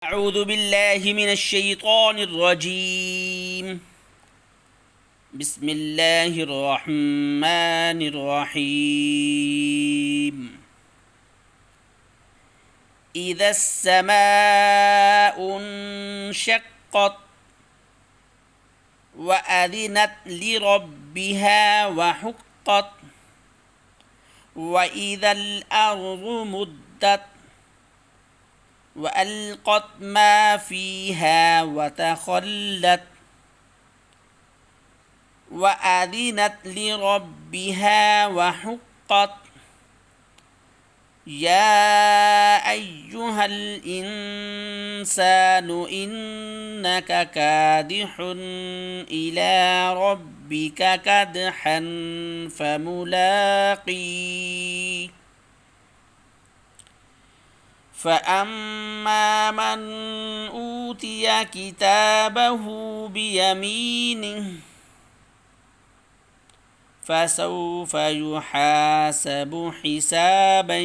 أعوذ بالله من الشيطان الرجيم. بسم الله الرحمن الرحيم. إذا السماء انشقت وأذنت لربها وحقت وإذا الأرض مدت وألقت ما فيها وتخلت وأذنت لربها وحقت. يا أيها الإنسان إنك كادح إلى ربك كدحا فملاقيه. فأما من أوتي كتابه بيمينه فسوف يحاسب حسابا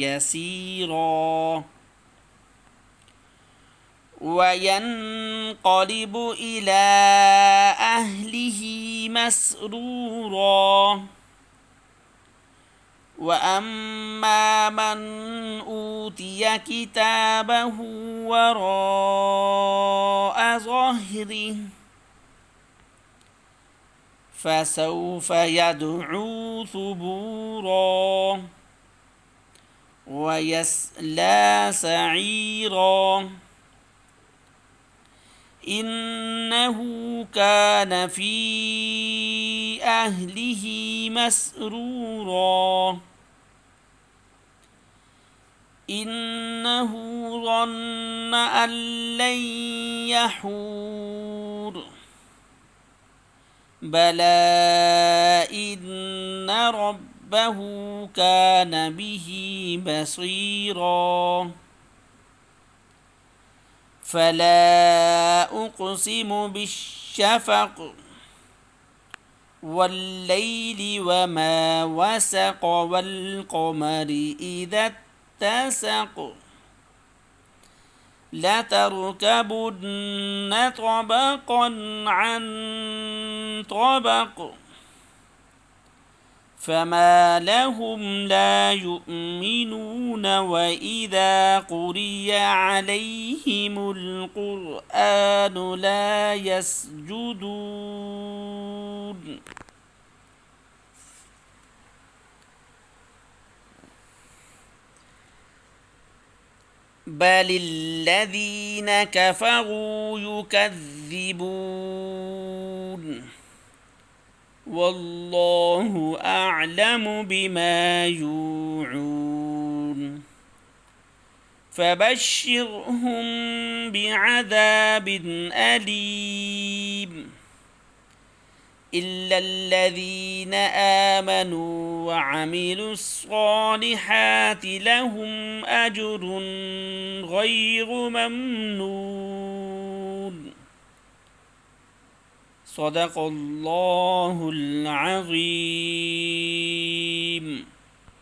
يسيرا وينقلب إلى أهله مسرورا. وأما من أوتي كتابه وراء ظهره فسوف يدعو ثبورا ويصلى سعيرا. إنه كان في أهله مسرورا. إنه ظن أن لن يحور بلى إن ربه كان به بصيرا. فلا أقسم بالشفق والليل وما وسق والقمر إذا اتسق لتركبن طبقا عن طبق فما لهم لا يؤمنون وإذا قرئ عليهم القرآن لا يسجدون. بل الذين كفروا يكذبون والله أعلم بما يوعون. فبشرهم بعذاب أليم إلا الذين آمنوا وعملوا الصالحات لهم أجر غير ممنون. صدق الله العظيم.